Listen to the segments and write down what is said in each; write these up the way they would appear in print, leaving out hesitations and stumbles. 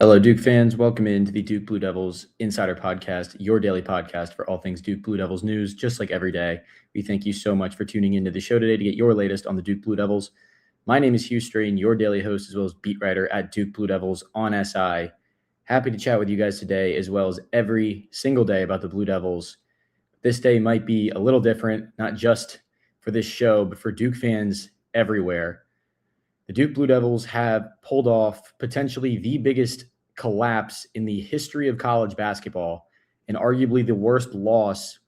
Hello, Duke fans. Welcome into the Duke Blue Devils Insider Podcast, your daily podcast for all things Duke Blue Devils news, just like every day. We thank you so much for tuning into the show today to get your latest on the Duke Blue Devils. My name is Hugh Strain, your daily host, as well as beat writer at Duke Blue Devils on SI. Happy to chat with you guys today, as well as every single day about the Blue Devils. This day might be a little different, not just for this show, but for Duke fans everywhere. The Duke Blue Devils have pulled off potentially the biggest collapse in the history of college basketball and arguably the worst loss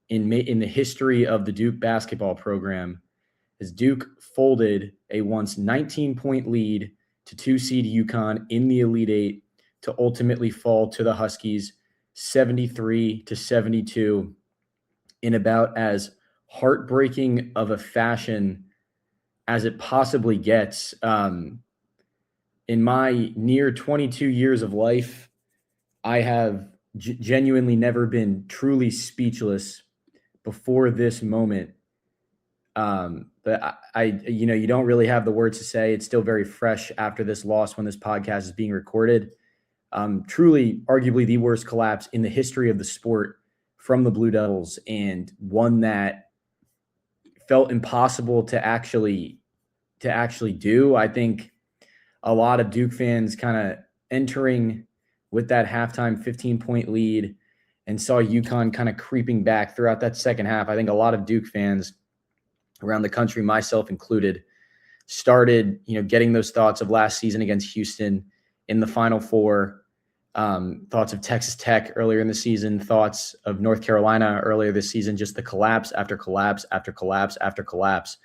in the history of the Duke basketball program, as Duke folded a once 19-point lead to 2-seed UConn in the Elite Eight to ultimately fall to the Huskies 73-72 in about as heartbreaking of a fashion as it possibly gets. In my near 22 years of life, I have genuinely never been truly speechless before this moment. But you don't really have the words to say. It's still very fresh after this loss when this podcast is being recorded. Truly, arguably the worst collapse in the history of the sport from the Blue Devils, and one that felt impossible to actually do. I think a lot of Duke fans kind of entering with that halftime 15-point lead and saw UConn kind of creeping back throughout that second half. I think a lot of Duke fans around the country, myself included, started, getting those thoughts of last season against Houston in the Final Four, thoughts of Texas Tech earlier in the season, thoughts of North Carolina earlier this season, just the collapse after collapse after collapse after collapse.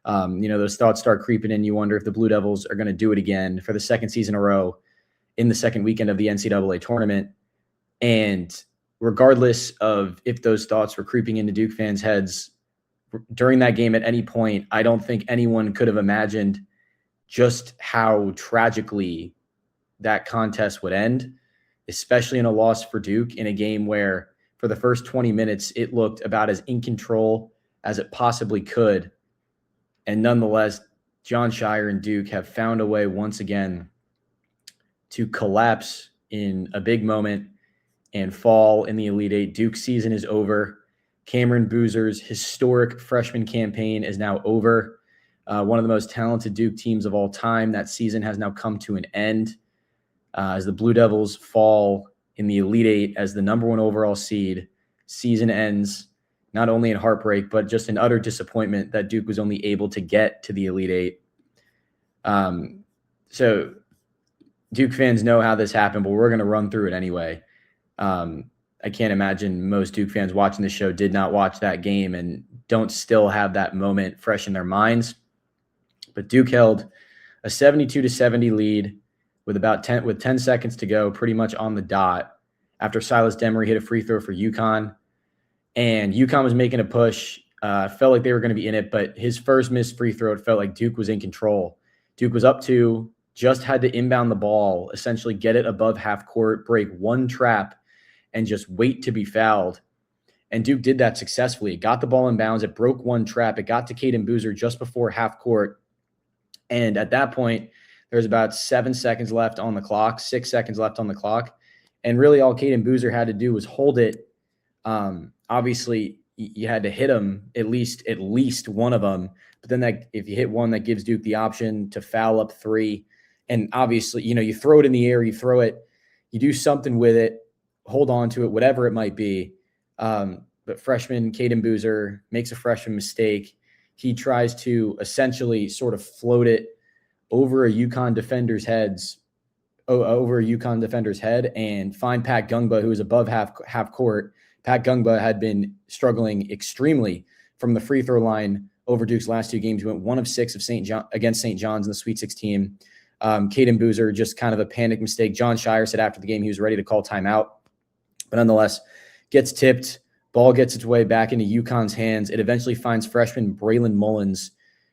Those thoughts start creeping in. You wonder if the Blue Devils are going to do it again for the second season in a row in the second weekend of the NCAA tournament. And regardless of if those thoughts were creeping into Duke fans' heads during that game at any point, I don't think anyone could have imagined just how tragically that contest would end, especially in a loss for Duke in a game where for the first 20 minutes, it looked about as in control as it possibly could. And nonetheless, Jon Scheyer and Duke have found a way once again to collapse in a big moment and fall in the Elite Eight. Duke's season is over. Cameron Boozer's historic freshman campaign is now over. One of the most talented Duke teams of all time. That season has now come to an end as the Blue Devils fall in the Elite Eight as the number one overall seed. Season ends not only in heartbreak, but just in utter disappointment that Duke was only able to get to the Elite Eight. So Duke fans know how this happened, but we're going to run through it anyway. I can't imagine most Duke fans watching the show did not watch that game and don't still have that moment fresh in their minds. But Duke held a 72-70 lead with 10 seconds to go, pretty much on the dot, after Silas Demery hit a free throw for UConn. And UConn was making a push. Felt like they were going to be in it, but his first missed free throw, it felt like Duke was in control. Duke was up 2, just had to inbound the ball, essentially get it above half court, break one trap, and just wait to be fouled. And Duke did that successfully. It got the ball in bounds. It broke one trap. It got to Caden Boozer just before half court. And at that point, there's about 7 seconds left on the clock, 6 seconds left on the clock. And really all Caden Boozer had to do was hold it. Obviously, you had to hit him, at least one of them. But then if you hit one, that gives Duke the option to foul up 3. And obviously, you throw it in the air, you throw it, you do something with it, hold on to it, whatever it might be. But freshman Caden Boozer makes a freshman mistake. He tries to essentially sort of float it over a UConn defender's head and find Pat Gungba, who was above half court. Pat Gungba had been struggling extremely from the free throw line over Duke's last 2 games. He went 1 of 6 against St. John's in the Sweet 16. Caden Boozer, just kind of a panic mistake. Jon Scheyer said after the game he was ready to call timeout, but nonetheless gets tipped. Ball gets its way back into UConn's hands. It eventually finds freshman Braylon Mullins,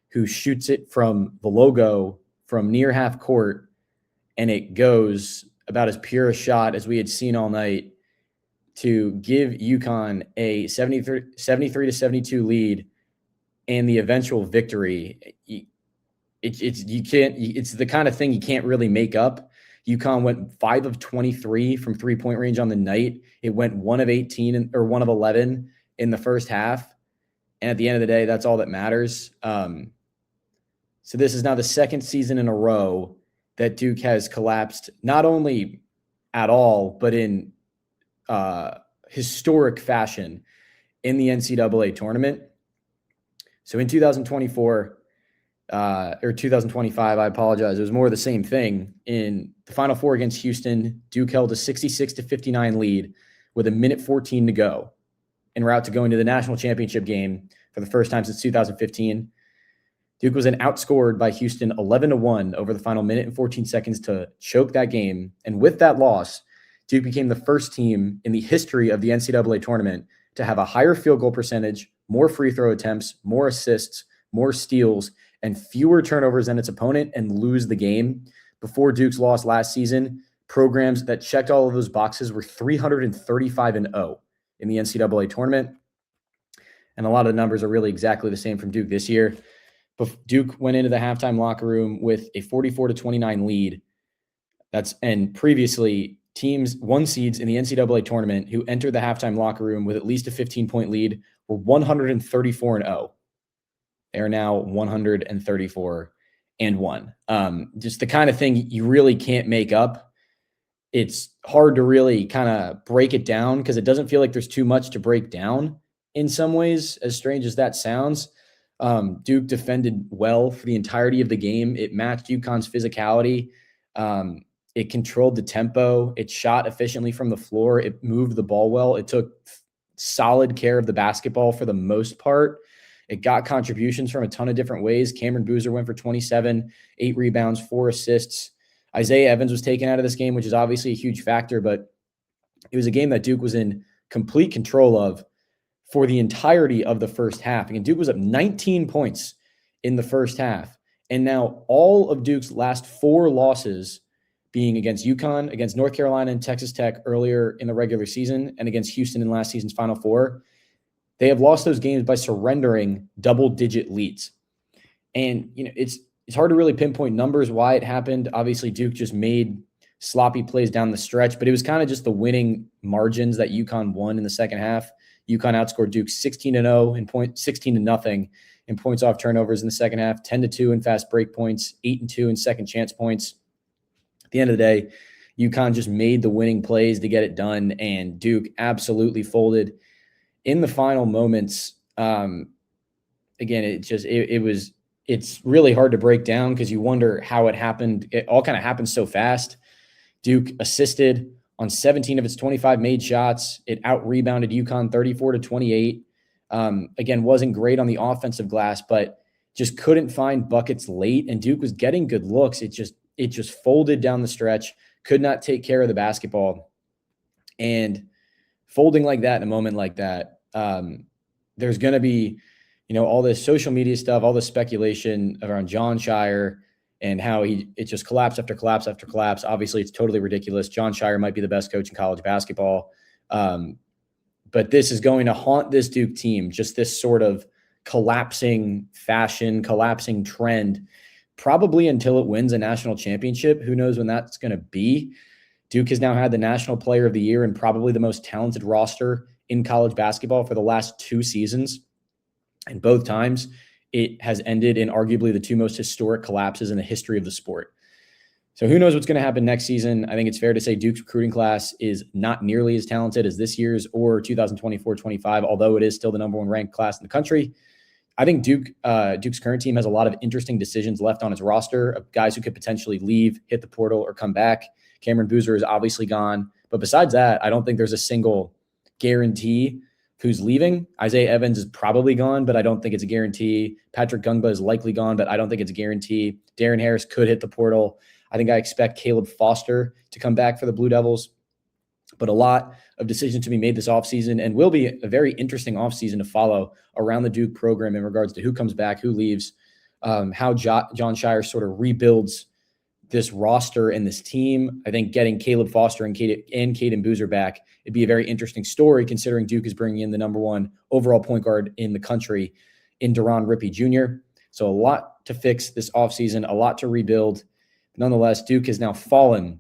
who shoots it from the logo from near half court, and it goes about as pure a shot as we had seen all night to give UConn a 73-72 lead and the eventual victory. It's the kind of thing you can't really make up. UConn went 5 of 23 from 3-point range on the night. It went 1 of 18 or 1 of 11 in the first half. And at the end of the day, that's all that matters. So this is now the second season in a row that Duke has collapsed, not only at all, but in historic fashion in the NCAA tournament. So in 2024 or 2025, I apologize, it was more of the same thing. In the Final Four against Houston, Duke held a 66-59 lead with 1:14 to go en route to going to the national championship game for the first time since 2015. Duke was then outscored by Houston 11-1 over the final minute and 14 seconds to choke that game. And with that loss, Duke became the first team in the history of the NCAA tournament to have a higher field goal percentage, more free throw attempts, more assists, more steals, and fewer turnovers than its opponent and lose the game. Before Duke's loss last season, programs that checked all of those boxes were 335-0 in the NCAA tournament. And a lot of the numbers are really exactly the same from Duke this year. But Duke went into the halftime locker room with a 44-29 lead. And previously, teams, 1 seeds in the NCAA tournament who entered the halftime locker room with at least a 15-point lead were 134-0. They are now 134-1. Just the kind of thing you really can't make up. It's hard to really kind of break it down because it doesn't feel like there's too much to break down in some ways, as strange as that sounds. Duke defended well for the entirety of the game. It matched UConn's physicality. It controlled the tempo. It shot efficiently from the floor. It moved the ball well. It took solid care of the basketball for the most part. It got contributions from a ton of different ways. Cameron Boozer went for 27, 8 rebounds, 4 assists. Isaiah Evans was taken out of this game, which is obviously a huge factor, but it was a game that Duke was in complete control of for the entirety of the first half. And Duke was up 19 points in the first half. And now all of Duke's last 4 losses, being against UConn, against North Carolina and Texas Tech earlier in the regular season, and against Houston in last season's Final Four, they have lost those games by surrendering double-digit leads. And, it's hard to really pinpoint numbers why it happened. Obviously, Duke just made sloppy plays down the stretch, but it was kind of just the winning margins that UConn won in the second half. UConn outscored Duke 16-0 in 16-0 in points off turnovers in the second half, 10-2 in fast break points, 8-2 in second chance points. At the end of the day, UConn just made the winning plays to get it done, and Duke absolutely folded in the final moments. Again, it's really hard to break down because you wonder how it happened. It all kind of happened so fast. Duke assisted on 17 of its 25 made shots. It out-rebounded UConn 34-28. Again, wasn't great on the offensive glass, but just couldn't find buckets late. And Duke was getting good looks. It just folded down the stretch, could not take care of the basketball. And folding like that in a moment like that, there's going to be, all this social media stuff, all this speculation around Jon Scheyer and how it just collapsed after collapse after collapse. Obviously, it's totally ridiculous. Jon Scheyer might be the best coach in college basketball. But this is going to haunt this Duke team, just this sort of collapsing fashion, collapsing trend, probably until it wins a national championship. Who knows when that's going to be? Duke has now had the National Player of the Year and probably the most talented roster in college basketball for the last 2 seasons. And both times it has ended in arguably the 2 most historic collapses in the history of the sport. So who knows what's going to happen next season? I think it's fair to say Duke's recruiting class is not nearly as talented as this year's or 2024-25, although it is still the number 1 ranked class in the country. I think Duke's current team has a lot of interesting decisions left on its roster of guys who could potentially leave, hit the portal, or come back. Cameron Boozer is obviously gone. But besides that, I don't think there's a single guarantee who's leaving. Isaiah Evans is probably gone, but I don't think it's a guarantee. Patrick Gungba is likely gone, but I don't think it's a guarantee. Darren Harris could hit the portal. I expect Caleb Foster to come back for the Blue Devils. But a lot of decisions to be made this offseason, and will be a very interesting offseason to follow around the Duke program in regards to who comes back, who leaves, how Jon Scheyer sort of rebuilds this roster and this team. I think getting Caleb Foster and Caden Boozer back, it'd be a very interesting story considering Duke is bringing in the number 1 overall point guard in the country in Deron Rippey Jr. So a lot to fix this offseason, a lot to rebuild. Nonetheless, Duke has now fallen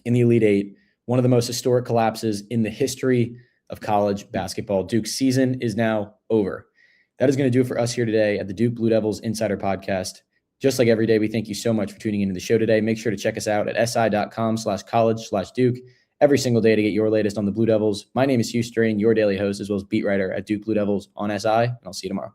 in the Elite Eight, one of the most historic collapses in the history of college basketball. Duke's season is now over. That is going to do it for us here today at the Duke Blue Devils Insider Podcast. Just like every day, we thank you so much for tuning into the show today. Make sure to check us out at si.com/college/Duke every single day to get your latest on the Blue Devils. My name is Hugh Strain, your daily host, as well as beat writer at Duke Blue Devils on SI, and I'll see you tomorrow.